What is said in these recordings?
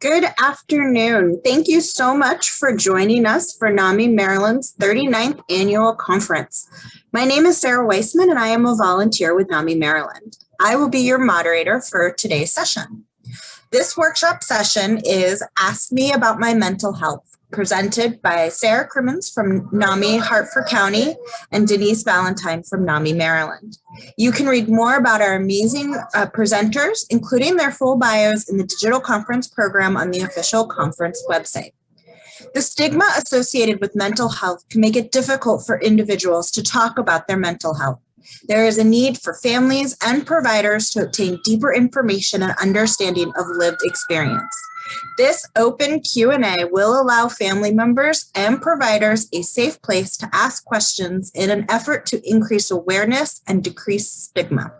Good afternoon. Thank you so much for joining us for NAMI Maryland's 39th Annual Conference. My name is Sarah Weissman and I am a volunteer with NAMI Maryland. I will be your moderator for today's session. This workshop session is Ask Me About My Mental Health, presented by Sarah Crimmins from NAMI Harford County and Deneice Valentine from NAMI Maryland. You can read more about our amazing presenters, including their full bios in the digital conference program on the official conference website. The stigma associated with mental health can make it difficult for individuals to talk about their mental health. There is a need for families and providers to obtain deeper information and understanding of lived experience. This open Q&A will allow family members and providers a safe place to ask questions in an effort to increase awareness and decrease stigma.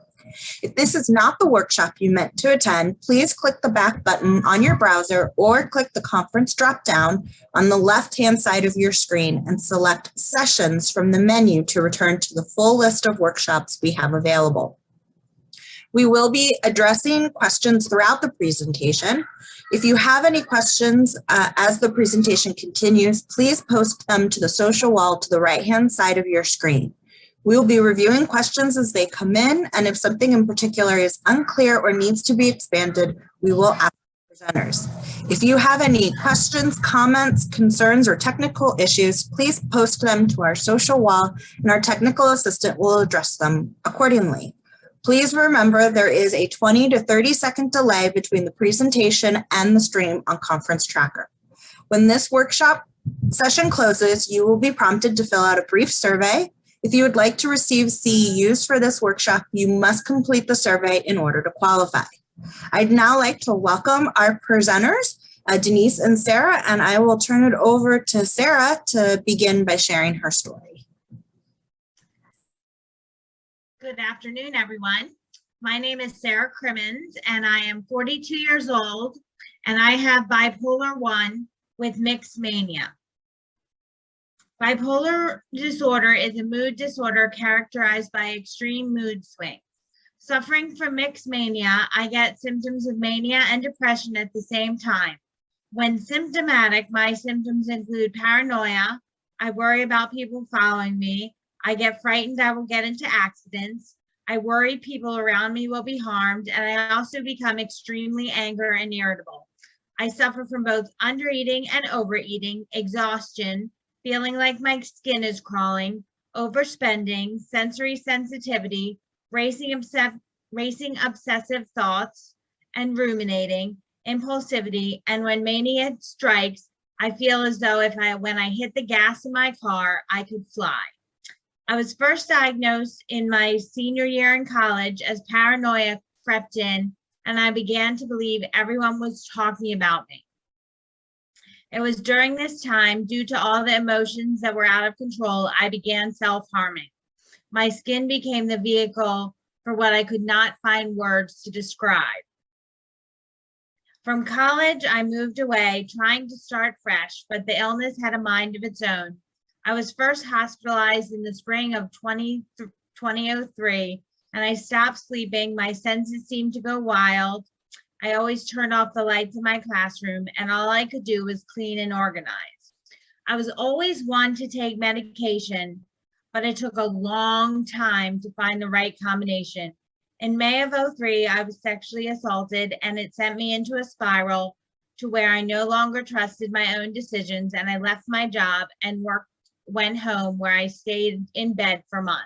If this is not the workshop you meant to attend, please click the back button on your browser or click the conference drop-down on the left-hand side of your screen and select Sessions from the menu to return to the full list of workshops we have available. We will be addressing questions throughout the presentation. If you have any questions as the presentation continues, please post them to the social wall to the right-hand side of your screen. We will be reviewing questions as they come in, and if something in particular is unclear or needs to be expanded, we will ask the presenters. If you have any questions, comments, concerns, or technical issues, please post them to our social wall, and our technical assistant will address them accordingly. Please remember there is a 20 to 30 second delay between the presentation and the stream on Conference Tracker. When this workshop session closes, you will be prompted to fill out a brief survey. If you would like to receive CEUs for this workshop, you must complete the survey in order to qualify. I'd now like to welcome our presenters, Deneice and Sarah, and I will turn it over to Sarah to begin by sharing her story. Good afternoon, everyone. My name is Sarah Crimmins, and I am 42 years old, and I have bipolar 1 with mixed mania. Bipolar disorder is a mood disorder characterized by extreme mood swings. Suffering from mixed mania, I get symptoms of mania and depression at the same time. When symptomatic, my symptoms include paranoia. I worry about people following me. I get frightened I will get into accidents. I worry people around me will be harmed, and I also become extremely angry and irritable. I suffer from both undereating and overeating, exhaustion, feeling like my skin is crawling, overspending, sensory sensitivity, racing obsessive thoughts, and ruminating, impulsivity, and when mania strikes, I feel as though when I hit the gas in my car, I could fly. I was first diagnosed in my senior year in college as paranoia crept in, and I began to believe everyone was talking about me. It was during this time, due to all the emotions that were out of control, I began self-harming. My skin became the vehicle for what I could not find words to describe. From college, I moved away, trying to start fresh, but the illness had a mind of its own. I was first hospitalized in the spring of 2003, and I stopped sleeping. My senses seemed to go wild. I always turned off the lights in my classroom, and all I could do was clean and organize. I was always one to take medication, but it took a long time to find the right combination. In May of 2003, I was sexually assaulted, and it sent me into a spiral to where I no longer trusted my own decisions, and I left my job and went home, where I stayed in bed for months.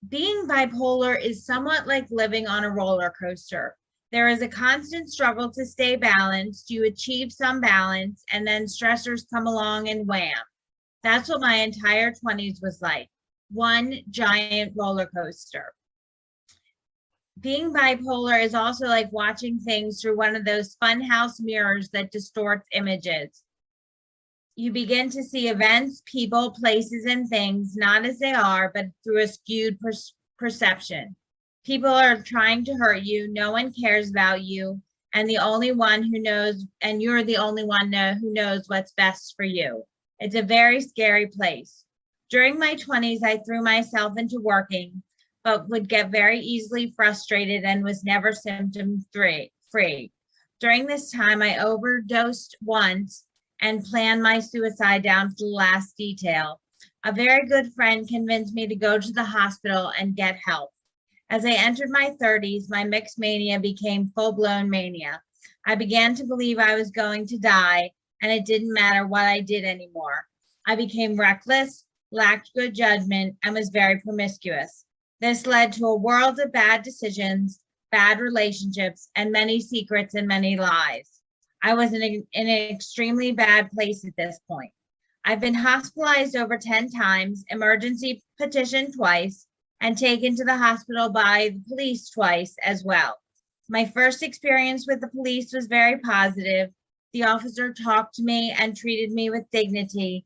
Being bipolar is somewhat like living on a roller coaster. There is a constant struggle to stay balanced. You achieve some balance, and then stressors come along and wham. That's what my entire 20s was like, one giant roller coaster. Being bipolar is also like watching things through one of those funhouse mirrors that distorts images. You begin to see events, people, places, and things not as they are, but through a skewed perception. People are trying to hurt you. No one cares about you, and the only one who knows, and you're the only one who knows what's best for you. It's a very scary place. During my 20s, I threw myself into working, but would get very easily frustrated and was never symptom free. During this time, I overdosed once and planned my suicide down to the last detail. A very good friend convinced me to go to the hospital and get help. As I entered my 30s, my mixed mania became full-blown mania. I began to believe I was going to die, and it didn't matter what I did anymore. I became reckless, lacked good judgment, and was very promiscuous. This led to a world of bad decisions, bad relationships, and many secrets and many lies. I was in an extremely bad place at this point. I've been hospitalized over 10 times, emergency petitioned twice, and taken to the hospital by the police twice as well. My first experience with the police was very positive. The officer talked to me and treated me with dignity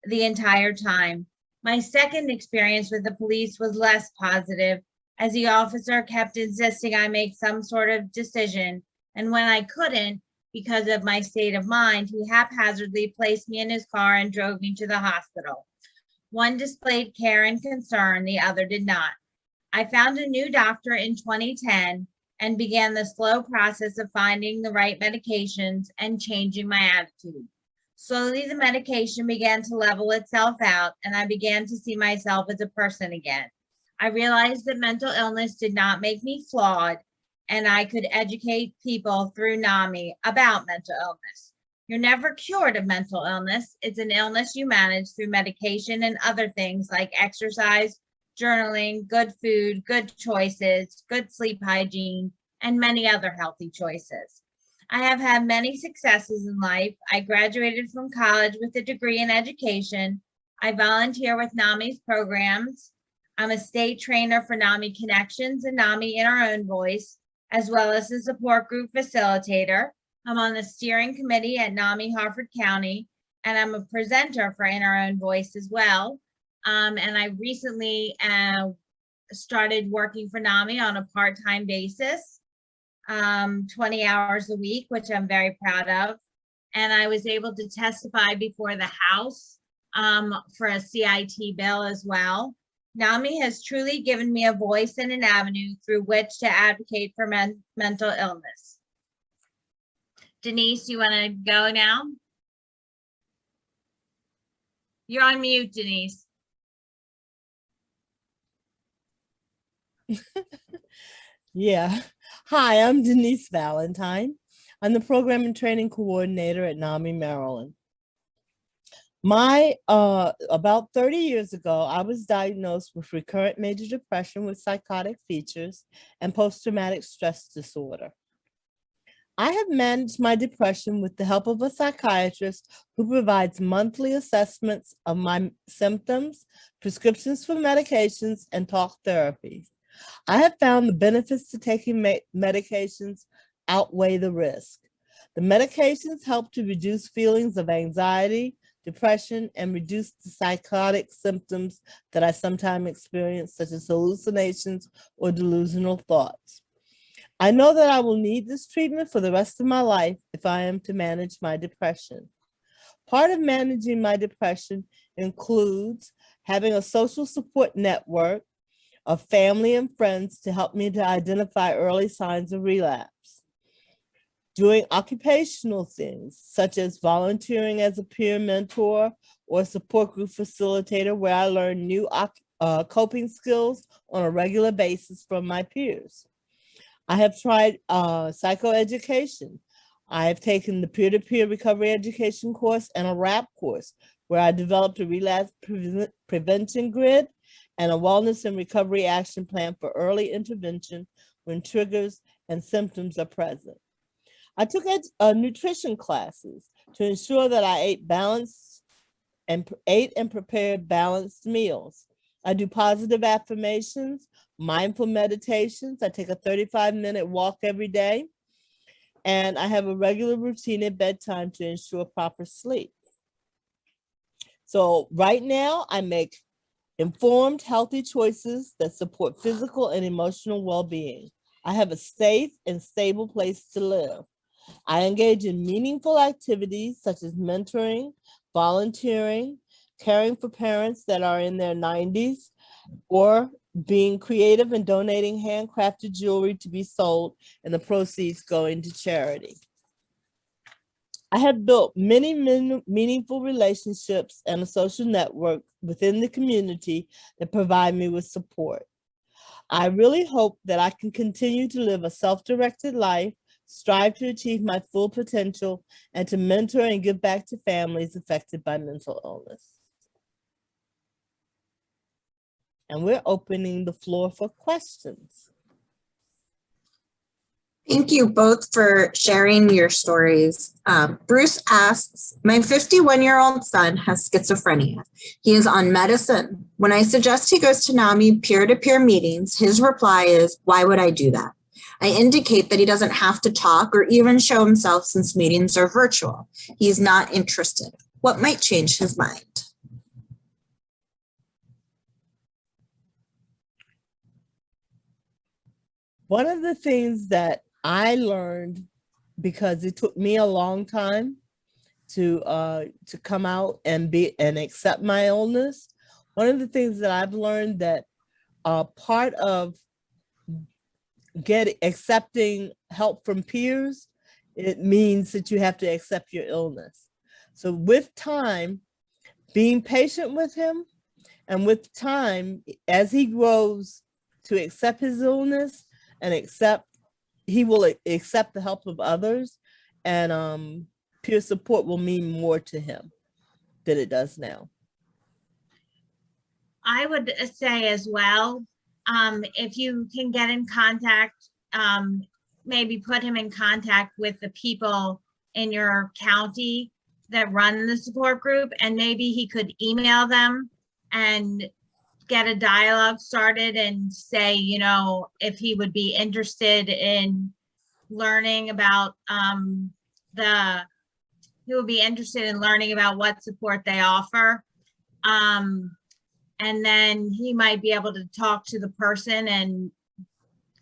the entire time. My second experience with the police was less positive, as the officer kept insisting I make some sort of decision, and when I couldn't, because of my state of mind, he haphazardly placed me in his car and drove me to the hospital. One displayed care and concern, the other did not. I found a new doctor in 2010 and began the slow process of finding the right medications and changing my attitude. Slowly, the medication began to level itself out, and I began to see myself as a person again. I realized that mental illness did not make me flawed, and I could educate people through NAMI about mental illness. You're never cured of mental illness. It's an illness you manage through medication and other things like exercise, journaling, good food, good choices, good sleep hygiene, and many other healthy choices. I have had many successes in life. I graduated from college with a degree in education. I volunteer with NAMI's programs. I'm a state trainer for NAMI Connections and NAMI in Our Own Voice, as well as a support group facilitator. I'm on the steering committee at NAMI Harford County, and I'm a presenter for In Our Own Voice as well. And I recently started working for NAMI on a part-time basis, 20 hours a week, which I'm very proud of. And I was able to testify before the House for a CIT bill as well. NAMI has truly given me a voice and an avenue through which to advocate for mental illness. Deneice, you want to go now? You're on mute, Deneice. Yeah. Hi, I'm Deneice Valentine. I'm the Program and Training Coordinator at NAMI, Maryland. About 30 years ago, I was diagnosed with recurrent major depression with psychotic features and post-traumatic stress disorder. I have managed my depression with the help of a psychiatrist who provides monthly assessments of my symptoms, prescriptions for medications, and talk therapy. I have found the benefits to taking medications outweigh the risk. The medications help to reduce feelings of anxiety, depression, and reduce the psychotic symptoms that I sometimes experience, such as hallucinations or delusional thoughts. I know that I will need this treatment for the rest of my life if I am to manage my depression. Part of managing my depression includes having a social support network of family and friends to help me to identify early signs of relapse. Doing occupational things, such as volunteering as a peer mentor or support group facilitator, where I learn new coping skills on a regular basis from my peers. I have tried psychoeducation. I have taken the peer-to-peer recovery education course and a RAP course, where I developed a relapse prevention grid and a wellness and recovery action plan for early intervention when triggers and symptoms are present. I took nutrition classes to ensure that I ate and prepared balanced meals. I do positive affirmations, mindful meditations. I take a 35-minute walk every day, and I have a regular routine at bedtime to ensure proper sleep. So right now, I make informed, healthy choices that support physical and emotional well-being. I have a safe and stable place to live. I engage in meaningful activities such as mentoring, volunteering, caring for parents that are in their 90s, or being creative and donating handcrafted jewelry to be sold and the proceeds going to charity. I have built many meaningful relationships and a social network within the community that provide me with support. I really hope that I can continue to live a self-directed life, strive to achieve my full potential, and to mentor and give back to families affected by mental illness. And we're opening the floor for questions. Thank you both for sharing your stories. Bruce asks, my 51-year-old son has schizophrenia. He is on medicine. When I suggest he goes to NAMI peer-to-peer meetings, his reply is, why would I do that? I indicate that he doesn't have to talk or even show himself since meetings are virtual. He's not interested. What might change his mind? One of the things that I learned, because it took me a long time to come out and accept my illness. One of the things that I've learned that part of accepting help from peers, it means that you have to accept your illness. So with time, being patient with him, and with time, as he grows to accept his illness and he will accept the help of others, and peer support will mean more to him than it does now. I would say as well, if you can get in contact, maybe put him in contact with the people in your county that run the support group, and maybe he could email them and get a dialogue started and say, you know, if he would be interested in learning about what support they offer. And then he might be able to talk to the person and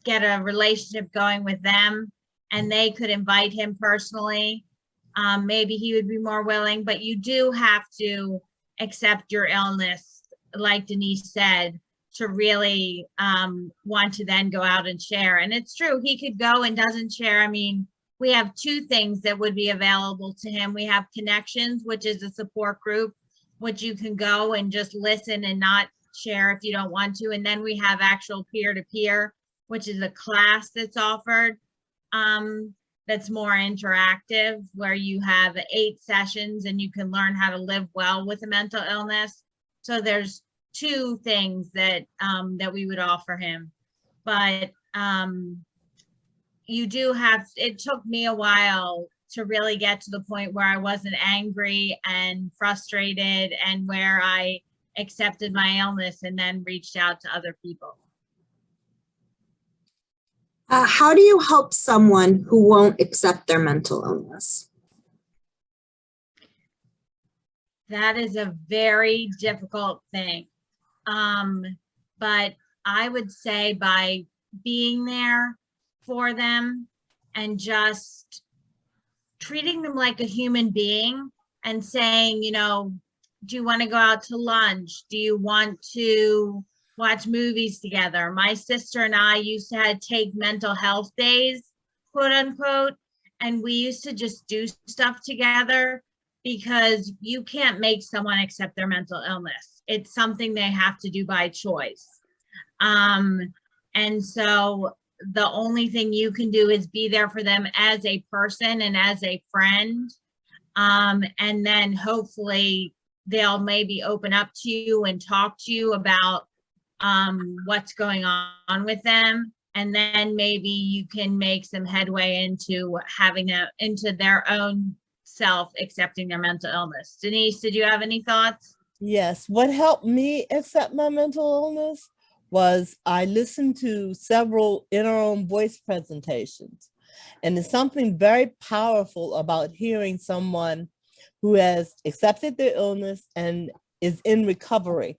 get a relationship going with them, and they could invite him personally. Maybe he would be more willing, but you do have to accept your illness, like Deneice said, to really want to then go out and share. And it's true, he could go and doesn't share. I mean, we have two things that would be available to him. We have Connections, which is a support group, which you can go and just listen and not share if you don't want to. And then we have actual peer-to-peer, which is a class that's offered that's more interactive, where you have 8 sessions and you can learn how to live well with a mental illness. So there's two things that that we would offer him. But you do have, it took me a while to really get to the point where I wasn't angry and frustrated, and where I accepted my illness and then reached out to other people. How do you help someone who won't accept their mental illness? That is a very difficult thing. But I would say by being there for them and just treating them like a human being and saying, you know, do you want to go out to lunch? Do you want to watch movies together? My sister and I used to take mental health days, quote unquote, and we used to just do stuff together, because you can't make someone accept their mental illness. It's something they have to do by choice. And so the only thing you can do is be there for them as a person and as a friend. And then hopefully they'll maybe open up to you and talk to you about what's going on with them. And then maybe you can make some headway into having them into their own self accepting their mental illness. Deneice, did you have any thoughts? Yes, what helped me accept my mental illness was I listened to several inner own voice presentations. And there's something very powerful about hearing someone who has accepted their illness and is in recovery.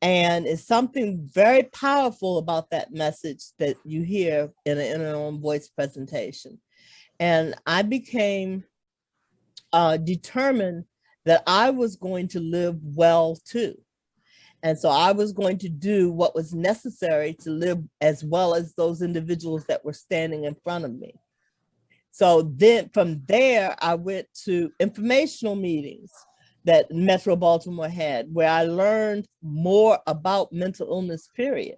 And it's something very powerful about that message that you hear in an inner own voice presentation. And I became determined that I was going to live well too. And so I was going to do what was necessary to live as well as those individuals that were standing in front of me. So then from there, I went to informational meetings that Metro Baltimore had, where I learned more about mental illness, period.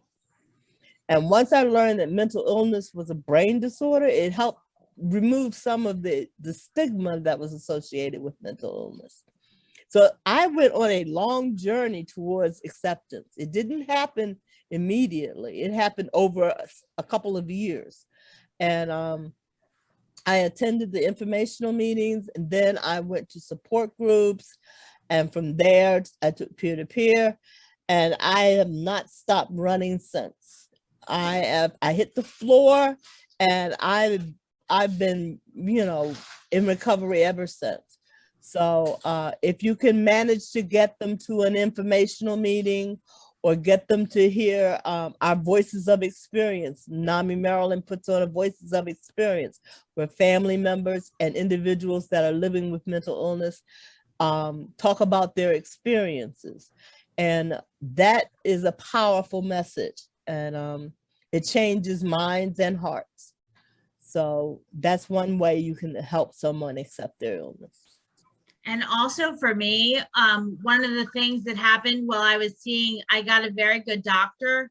And once I learned that mental illness was a brain disorder, it helped remove some of the stigma that was associated with mental illness. So I went on a long journey towards acceptance. It didn't happen immediately. It happened over a couple of years. And I attended the informational meetings, and then I went to support groups. And from there, I took peer-to-peer, and I have not stopped running since. I hit the floor, and I've been, in recovery ever since. So if you can manage to get them to an informational meeting or get them to hear our Voices of Experience, NAMI Maryland puts on a Voices of Experience, where family members and individuals that are living with mental illness talk about their experiences. And that is a powerful message, and it changes minds and hearts. So that's one way you can help someone accept their illness. And also for me, one of the things that happened while I got a very good doctor.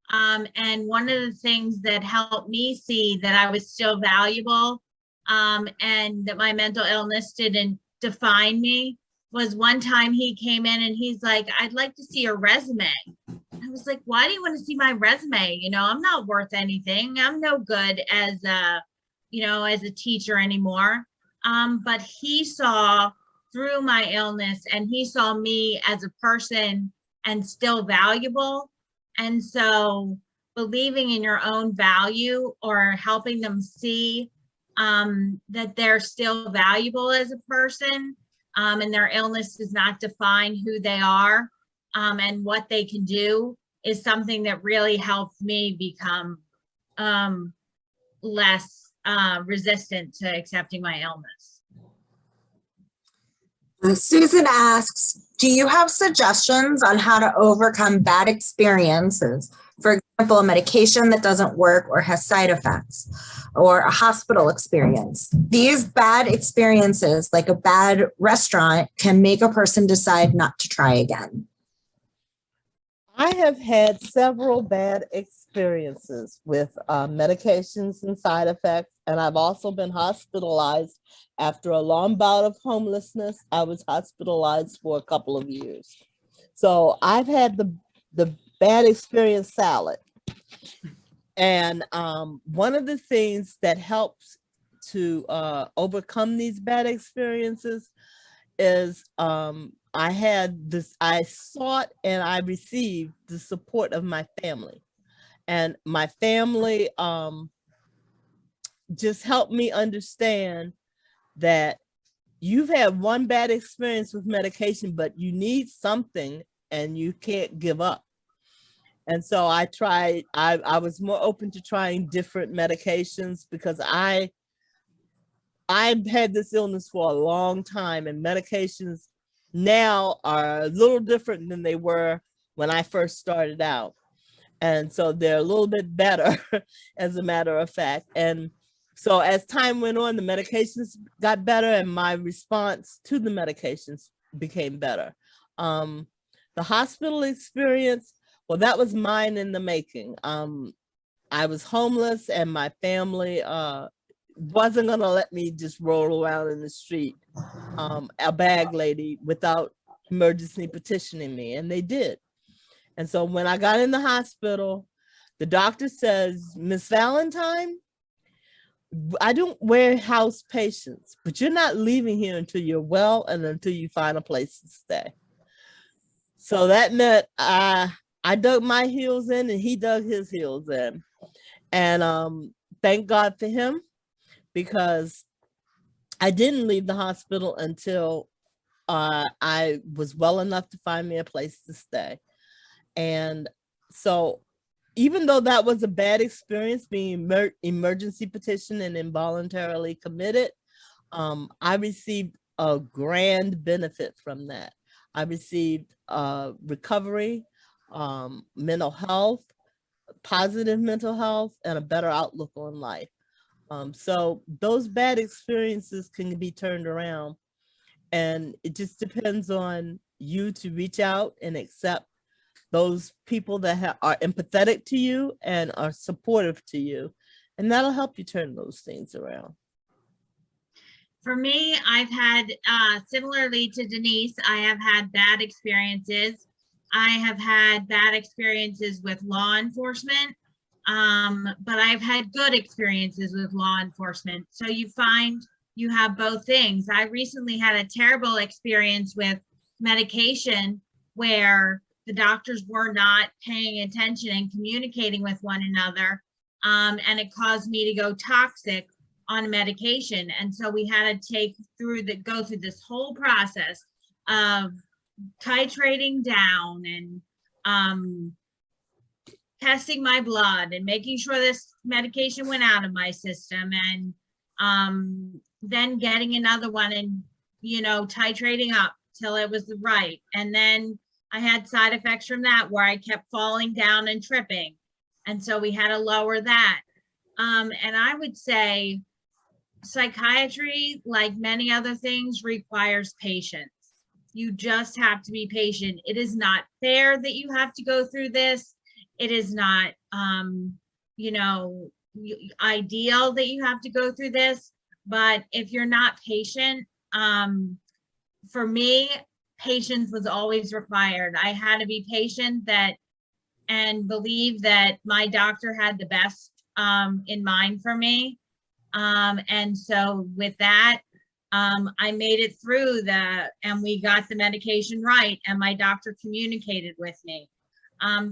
And one of the things that helped me see that I was still valuable and that my mental illness didn't define me was one time he came in and he's like, "I'd like to see your resume." I was like, "Why do you want to see my resume? I'm not worth anything. I'm no good as as a teacher anymore." But he saw through my illness, and he saw me as a person and still valuable. And so believing in your own value or helping them see that they're still valuable as a person, and their illness does not define who they are and what they can do, is something that really helped me become less resistant to accepting my illness. Susan asks, do you have suggestions on how to overcome bad experiences? For example, a medication that doesn't work or has side effects, or a hospital experience. These bad experiences, like a bad restaurant, can make a person decide not to try again. I have had several bad experiences with medications and side effects, and I've also been hospitalized. After a long bout of homelessness, I was hospitalized for a couple of years. So I've had the bad experience salad. And one of the things that helps to overcome these bad experiences is I sought and I received the support of my family. And my family just helped me understand that you've had one bad experience with medication, but you need something and you can't give up. And so I was more open to trying different medications because I've had this illness for a long time, and medications now are a little different than they were when I first started out. And so they're a little bit better, as a matter of fact. And so as time went on, the medications got better and my response to the medications became better. The hospital experience, well, that was mine in the making. I was homeless and my family wasn't gonna let me just roll around in the street, a bag lady, without emergency petitioning me, and they did. And so when I got in the hospital, the doctor says, "Miss Valentine, I don't warehouse patients, but you're not leaving here until you're well and until you find a place to stay." So that meant I dug my heels in and he dug his heels in. And thank God for him, because I didn't leave the hospital until I was well enough to find me a place to stay. And so even though that was a bad experience, being emergency petitioned and involuntarily committed, I received a grand benefit from that. I received recovery, mental health, positive mental health, and a better outlook on life. So those bad experiences can be turned around, and it just depends on you to reach out and accept those people that are empathetic to you and are supportive to you, and that'll help you turn those things around. For me, I've had, similarly to Deneice, I have had bad experiences. I have had bad experiences with law enforcement, but I've had good experiences with law enforcement. So you find you have both things. I recently had a terrible experience with medication where the doctors were not paying attention and communicating with one another, and it caused me to go toxic on medication. And so we had to go through this whole process of titrating down and testing my blood and making sure this medication went out of my system, and then getting another one and, titrating up till it was right. And then I had side effects from that where I kept falling down and tripping. And so we had to lower that. And I would say psychiatry, like many other things, requires patience. You just have to be patient. It is not fair that you have to go through this. It is not, ideal that you have to go through this. But if you're not patient, for me, patience was always required. I had to be patient and believe that my doctor had the best in mind for me. And so with that, I made it through and we got the medication right, and my doctor communicated with me.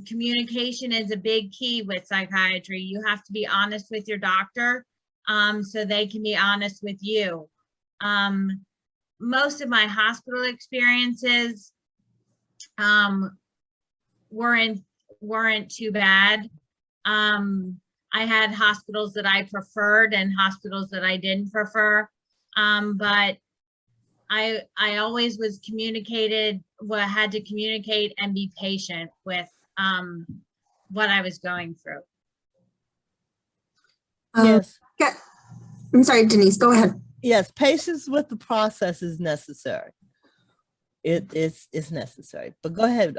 Communication is a big key with psychiatry. You have to be honest with your doctor, so they can be honest with you. Most of my hospital experiences weren't too bad. I had hospitals that I preferred and hospitals that I didn't prefer. But I always had to communicate and be patient with what I was going through. Yes. Yeah. I'm sorry, Deneice, go ahead. Yes, patience with the process is necessary. It's necessary. But go ahead,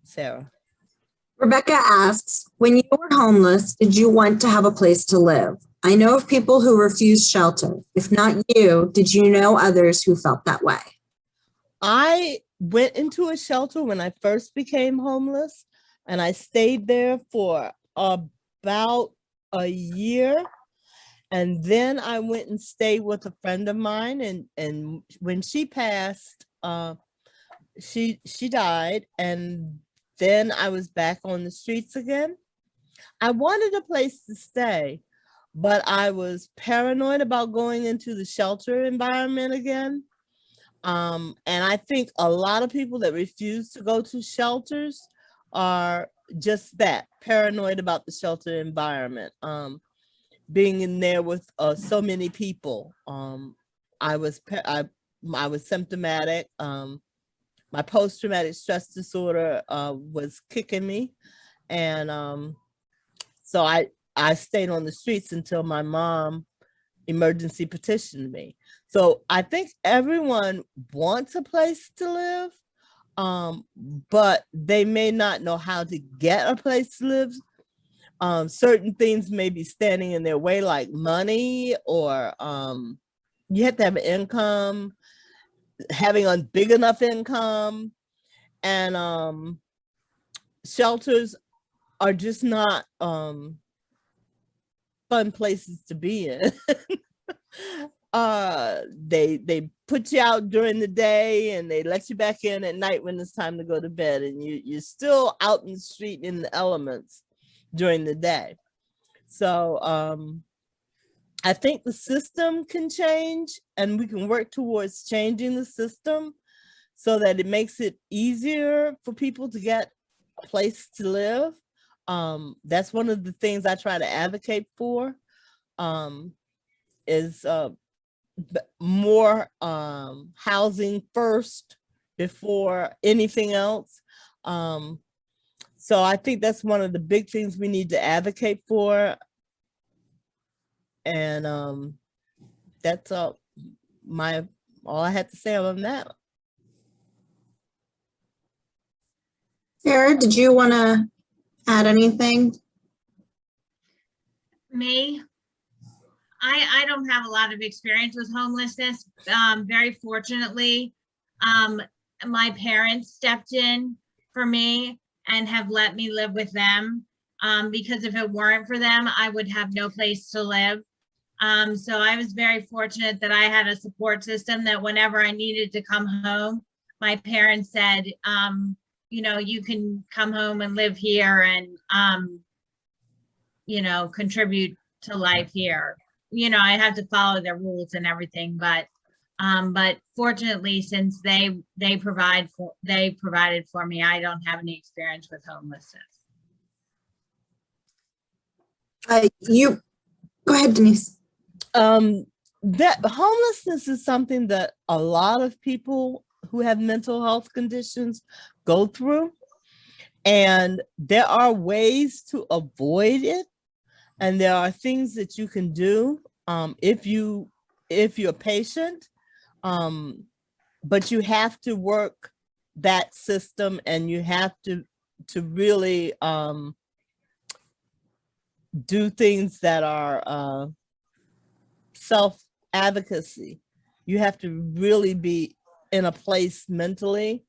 Sarah. Rebecca asks, when you were homeless, did you want to have a place to live? I know of people who refused shelter. If not you, did you know others who felt that way? I went into a shelter when I first became homeless, and I stayed there for about a year. And then I went and stayed with a friend of mine, and when she passed, she died, and then I was back on the streets again. I wanted a place to stay, but I was paranoid about going into the shelter environment again. And I think a lot of people that refuse to go to shelters are just that, paranoid about the shelter environment. Being in there with so many people, I was symptomatic. My post-traumatic stress disorder was kicking me, and so I stayed on the streets until my mom emergency petitioned me. So I think everyone wants a place to live, but they may not know how to get a place to live. Certain things may be standing in their way, like money, or you have to have an income, having a big enough income, and shelters are just not fun places to be in. They put you out during the day and they let you back in at night when it's time to go to bed, and you're still out in the street in the elements during the day. So I think the system can change, and we can work towards changing the system so that it makes it easier for people to get a place to live. That's one of the things I try to advocate for, is more housing first before anything else. So I think that's one of the big things we need to advocate for. And that's all I had to say on that. Sarah, did you want to add anything? Me, I don't have a lot of experience with homelessness. Very fortunately, my parents stepped in for me and have let me live with them. Because if it weren't for them, I would have no place to live. So I was very fortunate that I had a support system that whenever I needed to come home, my parents said, you know, you can come home and live here and, you know, contribute to life here. You know, I have to follow their rules and everything, but fortunately, since they provided for me, I don't have any experience with homelessness. You go ahead, Deneice. That homelessness is something that a lot of people who have mental health conditions go through, and there are ways to avoid it, and there are things that you can do if you're patient, but you have to work that system, and you have to really do things that are self-advocacy. You have to really be in a place mentally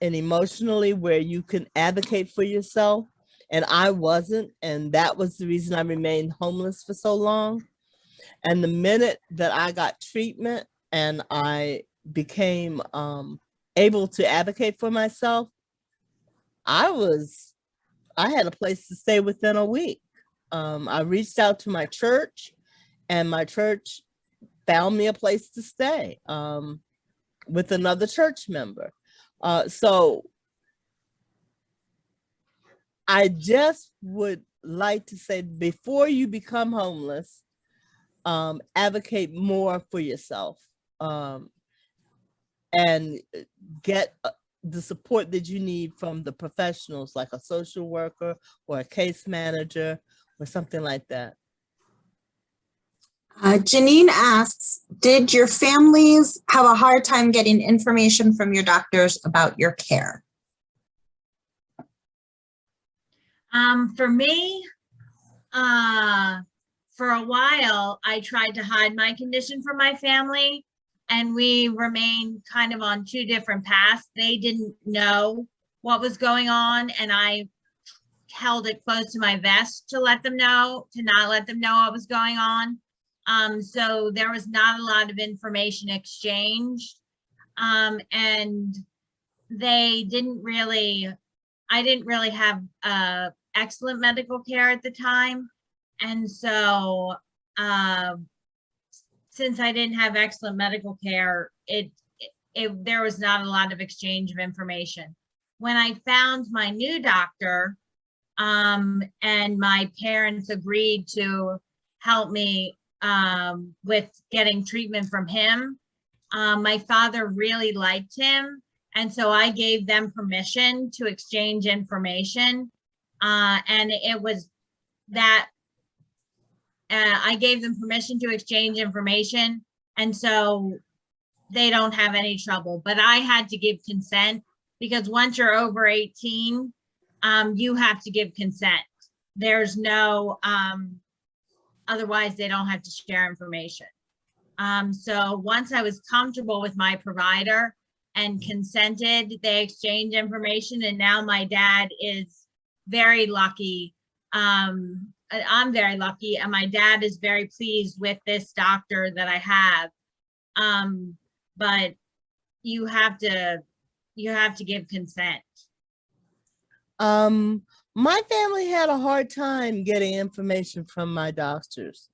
and emotionally where you can advocate for yourself. And I wasn't, and that was the reason I remained homeless for so long. And the minute that I got treatment and I became able to advocate for myself, I had a place to stay within a week. I reached out to my church, and my church found me a place to stay with another church member. So I just would like to say, before you become homeless, advocate more for yourself and get the support that you need from the professionals, like a social worker or a case manager or something like that. Janine asks, did your families have a hard time getting information from your doctors about your care? For me, for a while, I tried to hide my condition from my family, and we remained kind of on two different paths. They didn't know what was going on, and I held it close to my vest to let them know, to not let them know what was going on. So there was not a lot of information exchanged, and I didn't really have excellent medical care at the time. And so since I didn't have excellent medical care, there was not a lot of exchange of information. When I found my new doctor, and my parents agreed to help me with getting treatment from him, my father really liked him. And so I gave them permission to exchange information. And it was that I gave them permission to exchange information. And so they don't have any trouble, but I had to give consent, because once you're over 18, you have to give consent. There's no, otherwise they don't have to share information. So once I was comfortable with my provider and consented, they exchanged information, and now my dad is very lucky. I'm very lucky, and my dad is very pleased with this doctor that I have. But you have to give consent. My family had a hard time getting information from my doctors.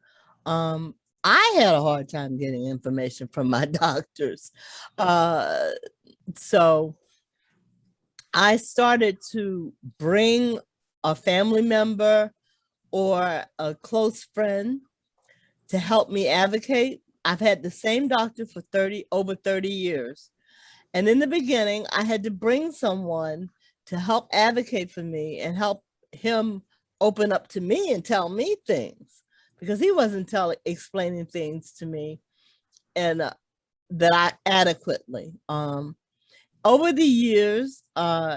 I had a hard time getting information from my doctors. So I started to bring a family member or a close friend to help me advocate. I've had the same doctor for over 30 years. And in the beginning, I had to bring someone to help advocate for me and help him open up to me and tell me things, because he wasn't explaining things to me and that I adequately. Over the years,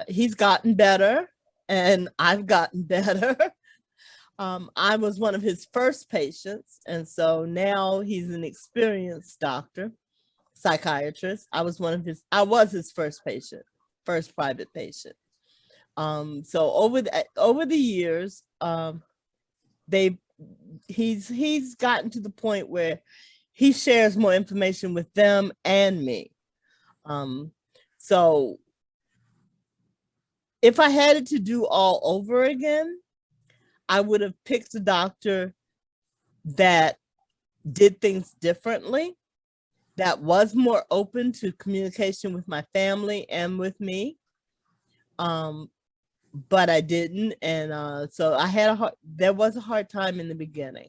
he's gotten better and I've gotten better. I was one of his first patients, and so now he's an experienced doctor, psychiatrist. I was his first patient, first private patient. So over the years, he's gotten to the point where he shares more information with them and me. So if I had it to do all over again, I would have picked a doctor that did things differently, that was more open to communication with my family and with me. But I didn't. And so there was a hard time in the beginning.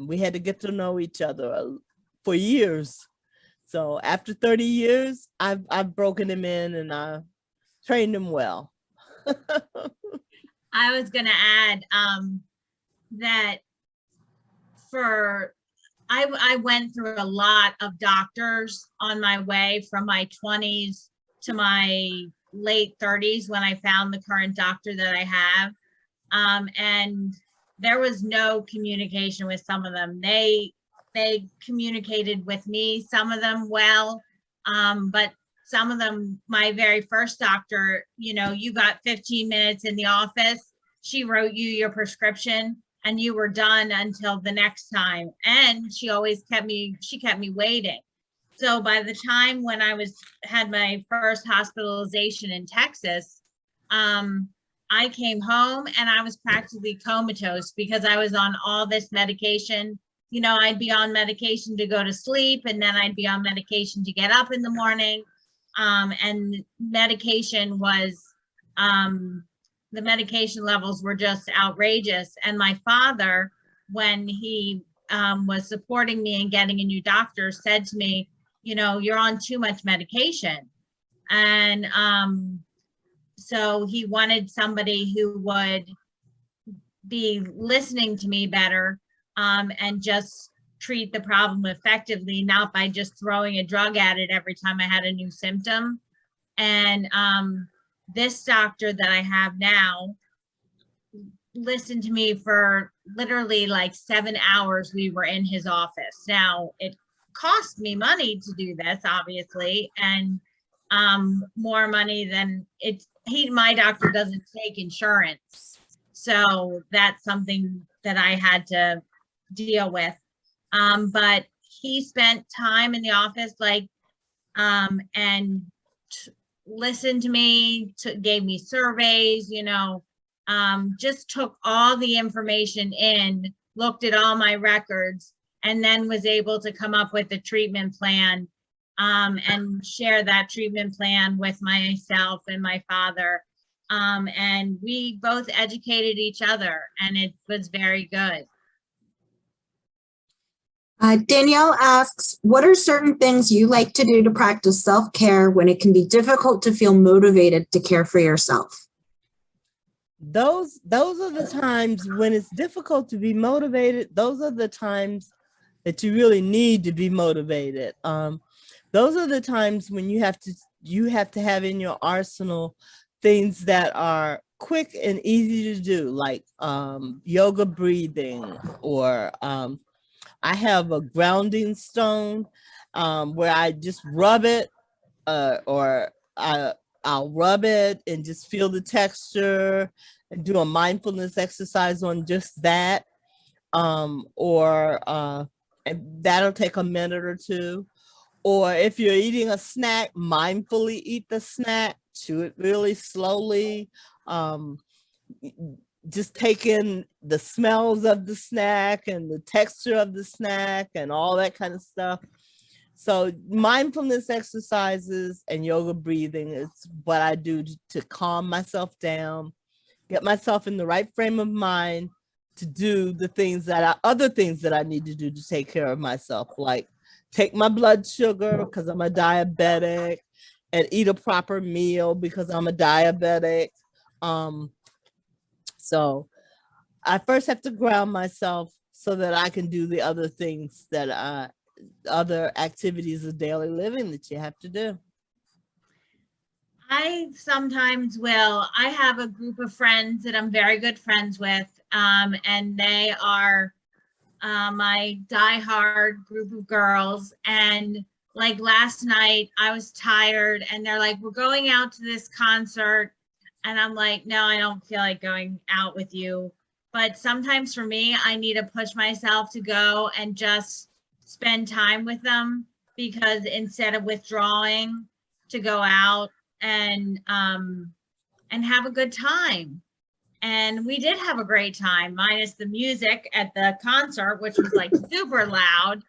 We had to get to know each other for years. So after 30 years, I've broken him in and I trained him well. I was going to add that I went through a lot of doctors on my way from my 20s to my late 30s when I found the current doctor that I have. And there was no communication with some of them. They communicated with me, some of them well, but some of them, my very first doctor, you got 15 minutes in the office, she wrote you your prescription and you were done until the next time. And she always kept me waiting. So by the time when I had my first hospitalization in Texas, I came home and I was practically comatose because I was on all this medication. I'd be on medication to go to sleep, and then I'd be on medication to get up in the morning. And medication was, the medication levels were just outrageous. And my father, when he was supporting me and getting a new doctor, said to me, you're on too much medication. And so he wanted somebody who would be listening to me better and just treat the problem effectively, not by just throwing a drug at it every time I had a new symptom. And this doctor that I have now listened to me for literally like 7 hours. We were in his office. Now, it cost me money to do this, obviously, and more money than my doctor doesn't take insurance. So that's something that I had to deal with. But he spent time in the office, and listened to me, gave me surveys, just took all the information in, looked at all my records, and then was able to come up with a treatment plan and share that treatment plan with myself and my father. And we both educated each other, and it was very good. Danielle asks, what are certain things you like to do to practice self-care when it can be difficult to feel motivated to care for yourself? Those are the times when it's difficult to be motivated. Those are the times that you really need to be motivated. Those are the times when you have to have in your arsenal things that are quick and easy to do, like yoga breathing, or I have a grounding stone where I just rub it, or I'll rub it and just feel the texture and do a mindfulness exercise on just that. And that'll take a minute or two. Or if you're eating a snack, mindfully eat the snack, chew it really slowly. Just take in the smells of the snack and the texture of the snack and all that kind of stuff. So mindfulness exercises and yoga breathing is what I do to calm myself down, get myself in the right frame of mind to do other things that I need to do to take care of myself, like take my blood sugar because I'm a diabetic, and eat a proper meal because I'm a diabetic. So I first have to ground myself so that I can do the other things that other activities of daily living that you have to do. I sometimes will. I have a group of friends that I'm very good friends with, and they are my diehard group of girls. And like last night, I was tired, and they're like, "We're going out to this concert," and I'm like, "No, I don't feel like going out with you." But sometimes for me, I need to push myself to go and just spend time with them, because instead of withdrawing to go out and have a good time. And we did have a great time, minus the music at the concert, which was like super loud.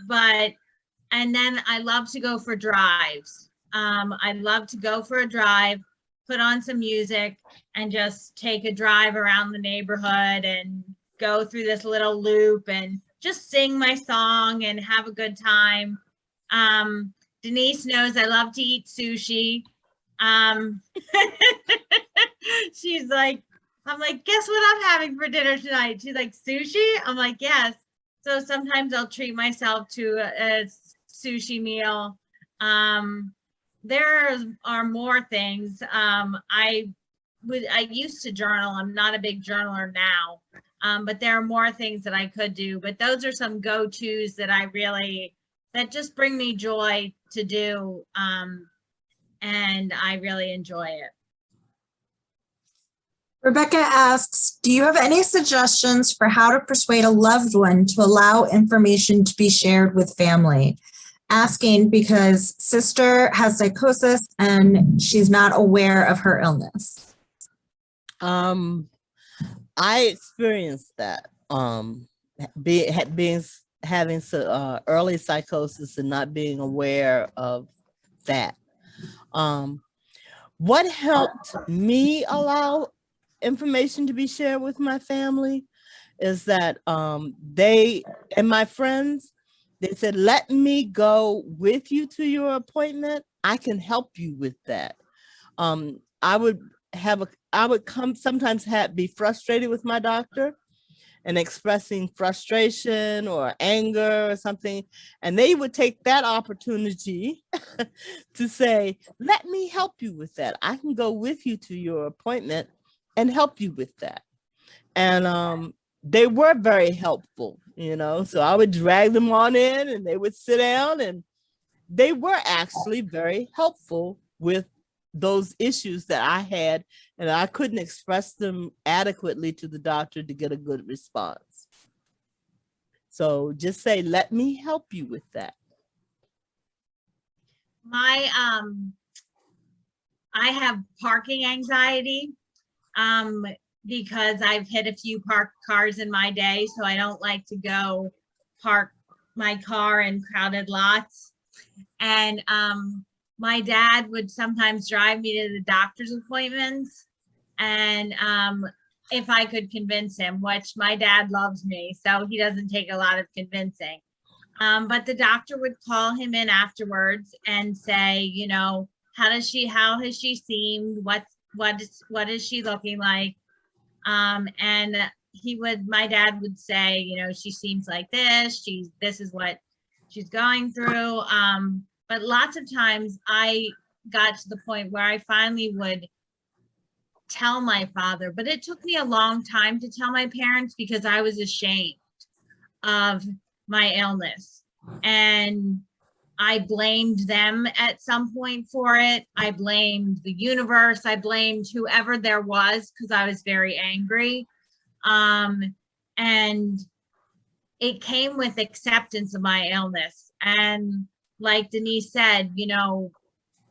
But and then I love to go for drives. I love to go for a drive, put on some music, and just take a drive around the neighborhood and go through this little loop and just sing my song and have a good time. Deneice knows I love to eat sushi. She's like, I'm like, guess what I'm having for dinner tonight? She's like, sushi? I'm like, yes. So sometimes I'll treat myself to a sushi meal. There are more things. I used to journal. I'm not a big journaler now, but there are more things that I could do. But those are some go-tos that that just bring me joy to do. And I really enjoy it. Rebecca asks, do you have any suggestions for how to persuade a loved one to allow information to be shared with family? Asking because sister has psychosis and she's not aware of her illness. I experienced that, having early psychosis and not being aware of that. What helped me allow information to be shared with my family is that they and my friends, they said, let me go with you to your appointment. I can help you with that. I would sometimes be frustrated with my doctor and expressing frustration or anger or something. And they would take that opportunity to say, let me help you with that. I can go with you to your appointment and help you with that. And they were very helpful, so I would drag them on in and they would sit down, and they were actually very helpful with those issues that I had, and I couldn't express them adequately to the doctor to get a good response. So just say, let me help you with that. I have parking anxiety because I've hit a few parked cars in my day, so I don't like to go park my car in crowded lots. And my dad would sometimes drive me to the doctor's appointments, and if I could convince him, which my dad loves me, so he doesn't take a lot of convincing. But the doctor would call him in afterwards and say, how has she seemed? What is she looking like? And my dad would say, she seems like this. This is what she's going through. But lots of times I got to the point where I finally would tell my father, but it took me a long time to tell my parents because I was ashamed of my illness. And I blamed them at some point for it. I blamed the universe. I blamed whoever there was because I was very angry. And it came with acceptance of my illness. And like Deneice said,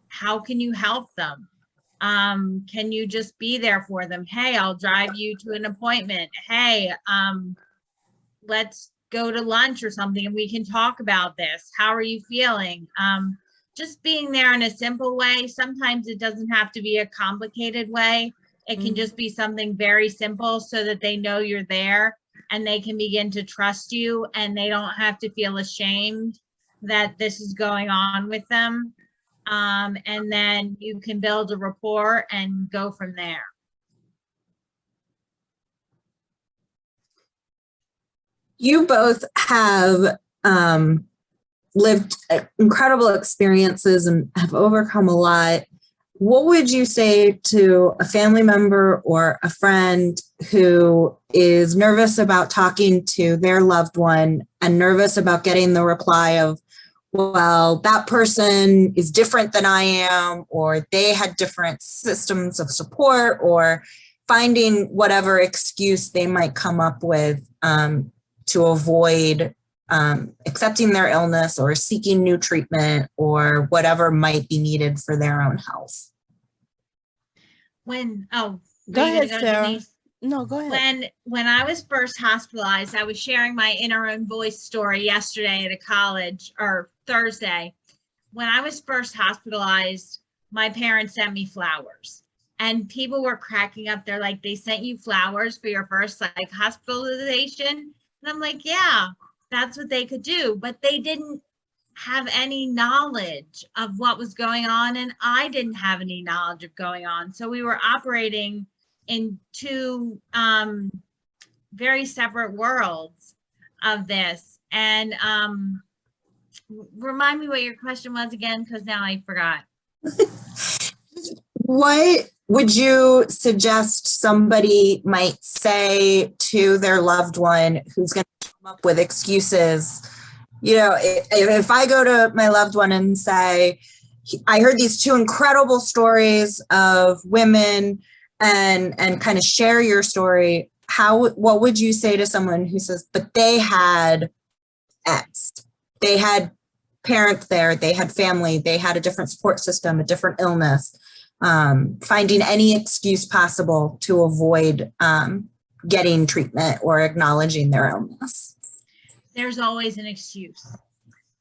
how can you help them? Can you just be there for them? Hey, I'll drive you to an appointment. Hey, let's go to lunch or something and we can talk about this. How are you feeling? Just being there in a simple way. Sometimes it doesn't have to be a complicated way. It can just be something very simple so that they know you're there and they can begin to trust you and they don't have to feel ashamed that this is going on with them. And then you can build a rapport and go from there. You both have lived incredible experiences and have overcome a lot. What would you say to a family member or a friend who is nervous about talking to their loved one and nervous about getting the reply of, well, that person is different than I am, or they had different systems of support, or finding whatever excuse they might come up with to avoid accepting their illness or seeking new treatment or whatever might be needed for their own health? Go ahead, Sarah. Deneice? No, go ahead. When I was first hospitalized, I was sharing my inner own voice story yesterday at a college, or Thursday. When I was first hospitalized, my parents sent me flowers, and people were cracking up. They're like, they sent you flowers for your first hospitalization? And I'm like, yeah, that's what they could do. But they didn't have any knowledge of what was going on, and I didn't have any knowledge of going on. So we were operating in two very separate worlds of this. And remind me what your question was again, because now I forgot. What would you suggest somebody might say to their loved one who's going to come up with excuses? You know, if I go to my loved one and say, I heard these two incredible stories of women, and kind of share your story, what would you say to someone who says, but they had X, they had parents there, they had family, they had a different support system, a different illness, finding any excuse possible to avoid getting treatment or acknowledging their illness? There's always an excuse.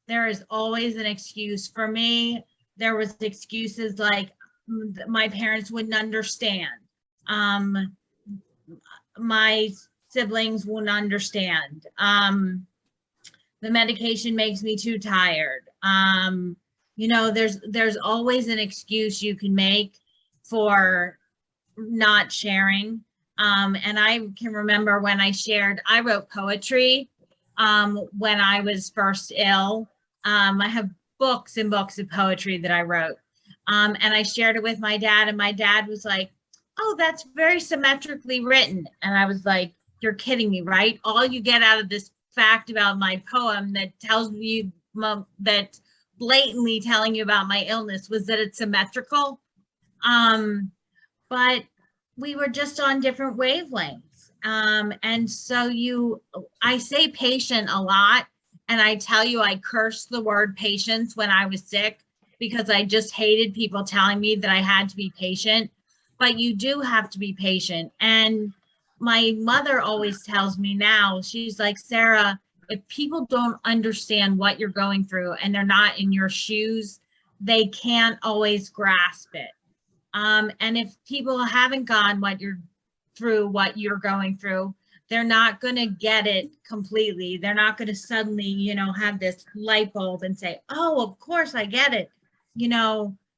There is always an excuse. For me, there was excuses like my parents wouldn't understand. My siblings wouldn't understand. The medication makes me too tired. You know, there's always an excuse you can make for not sharing. And I can remember when I wrote poetry when I was first ill. I have books and books of poetry that I wrote. And I shared it with my dad, and my dad was like, oh, that's very symmetrically written. And I was like, you're kidding me, right? All you get out of this fact about my poem that tells you, that blatantly telling you about my illness, was that it's symmetrical. But we were just on different wavelengths. And so I say patient a lot. And I tell you, I cursed the word patience when I was sick because I just hated people telling me that I had to be patient. But you do have to be patient. And my mother always tells me now, she's like, Sarah, if people don't understand what you're going through and they're not in your shoes, they can't always grasp it. And if people haven't gone what you're going through, they're not going to get it completely. They're not going to suddenly, have this light bulb and say, oh, of course I get it.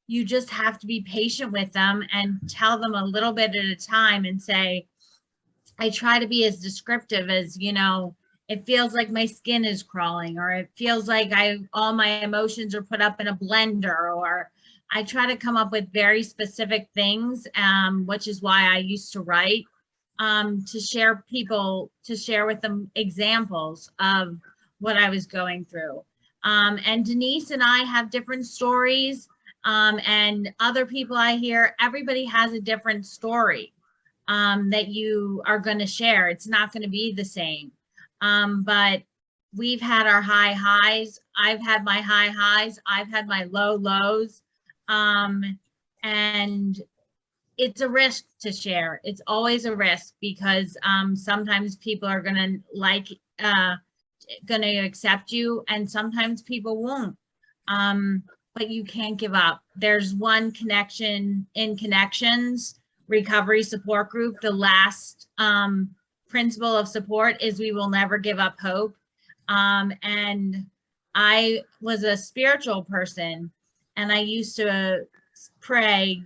You just have to be patient with them and tell them a little bit at a time and say, I try to be as descriptive as, it feels like my skin is crawling, or it feels like all my emotions are put up in a blender, or I try to come up with very specific things, which is why I used to write, to share with them examples of what I was going through. And Deneice and I have different stories, and other people I hear, everybody has a different story that you are going to share. It's not going to be the same. But we've had our high highs. I've had my high highs. I've had my low lows. And it's a risk to share. It's always a risk because sometimes people are going to accept you, and sometimes people won't. But you can't give up. There's one connection in Connections recovery support group. The last principle of support is we will never give up hope. And I was a spiritual person, and I used to pray,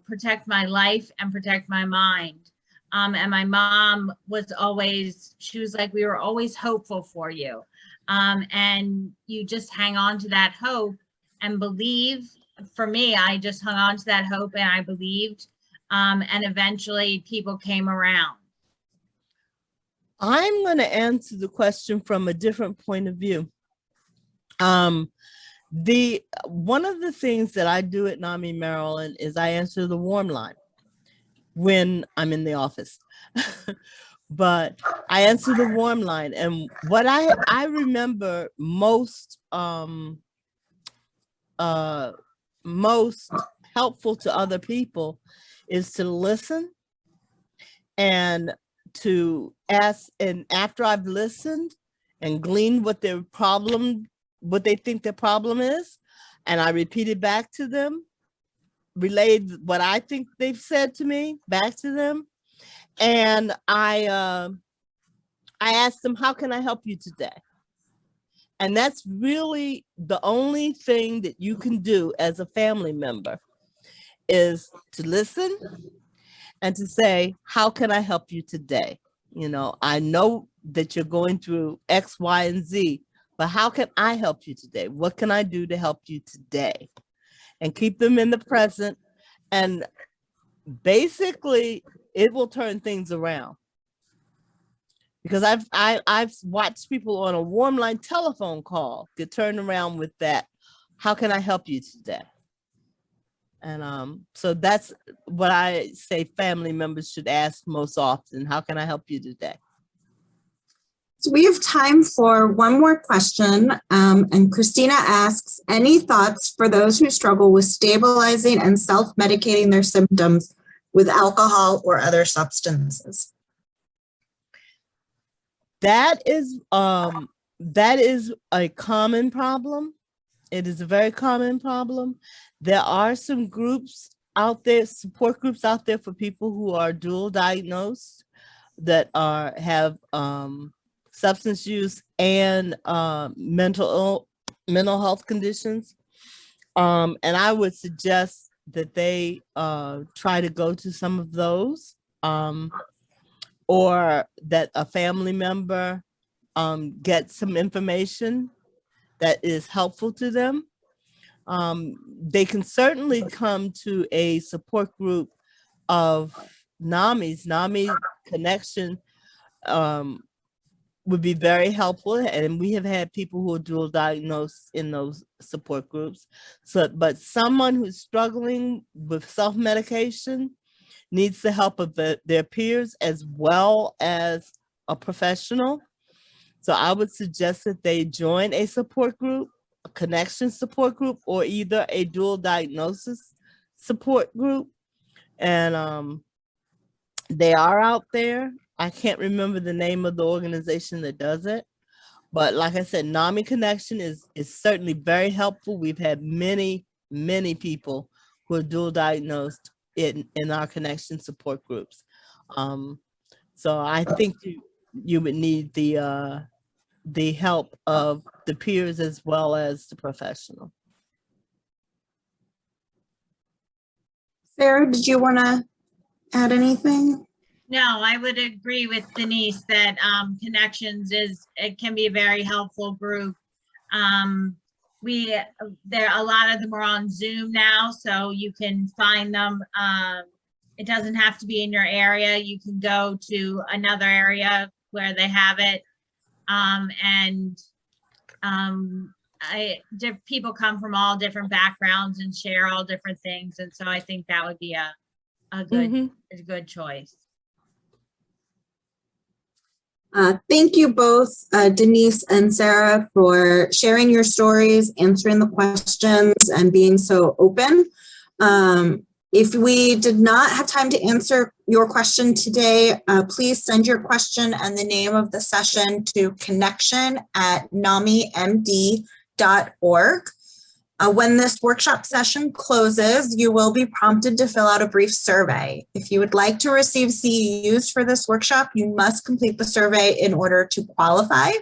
protect my life and protect my mind. And my mom was always, she was like, we were always hopeful for you. And you just hang on to that hope and believe. For me, I just hung on to that hope and I believed. And eventually people came around. I'm going to answer the question from a different point of view. One of the things that I do at NAMI Maryland is I answer the warm line when I'm in the office. But I answer the warm line, and what I remember most most helpful to other people is to listen and to ask, and after I've listened and gleaned what their problem, what they think their problem is, and I repeat it back to them, relayed what I think they've said to me back to them, and I asked them, how can I help you today? And that's really the only thing that you can do as a family member, is to listen and to say, how can I help you today? You know, I know that you're going through X, Y, and Z, but how can I help you today? What can I do to help you today? And keep them in the present. And basically, it will turn things around. Because I've watched people on a warm line telephone call get turned around with that. How can I help you today? And so that's what I say family members should ask most often. How can I help you today? So we have time for one more question. And Christina asks, any thoughts for those who struggle with stabilizing and self-medicating their symptoms with alcohol or other substances? That is a common problem. It is a very common problem. There are some groups out there, support groups out there for people who are dual diagnosed, that have substance use and mental health conditions. And I would suggest that they try to go to some of those, or that a family member get some information that is helpful to them. They can certainly come to a support group of NAMI's. NAMI Connection would be very helpful, and we have had people who are dual diagnosed in those support groups. So, but someone who's struggling with self-medication needs the help of their peers as well as a professional. So I would suggest that they join a support group, a connection support group, or either a dual diagnosis support group. And they are out there. I can't remember the name of the organization that does it, but like I said, NAMI Connection is certainly very helpful. We've had many people who are dual diagnosed in our connection support groups. So I think you would need the help of the peers as well as the professional. Sarah, did you want to add anything? No, I would agree with Deneice that Connections it can be a very helpful group. There a lot of them are on Zoom now, so you can find them. It doesn't have to be in your area. You can go to another area where they have it. People come from all different backgrounds and share all different things, and so I think that would be a good choice. Thank you both, Deneice and Sarah, for sharing your stories, answering the questions, and being so open. If we did not have time to answer your question today, please send your question and the name of the session to connection@namimd.org. When this workshop session closes, you will be prompted to fill out a brief survey. If you would like to receive CEUs for this workshop, you must complete the survey in order to qualify.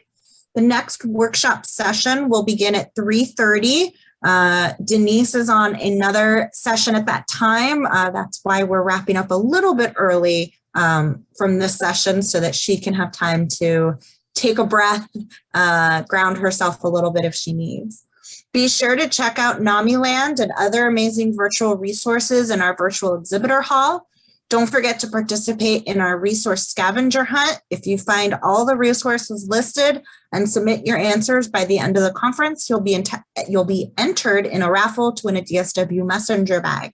The next workshop session will begin at 3:30. Deneice is on another session at that time. That's why we're wrapping up a little bit early from this session so that she can have time to take a breath, ground herself a little bit if she needs. Be sure to check out NAMI Land and other amazing virtual resources in our virtual exhibitor hall. Don't forget to participate in our resource scavenger hunt. If you find all the resources listed and submit your answers by the end of the conference, you'll be entered in a raffle to win a DSW messenger bag.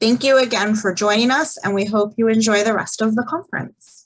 Thank you again for joining us, and we hope you enjoy the rest of the conference.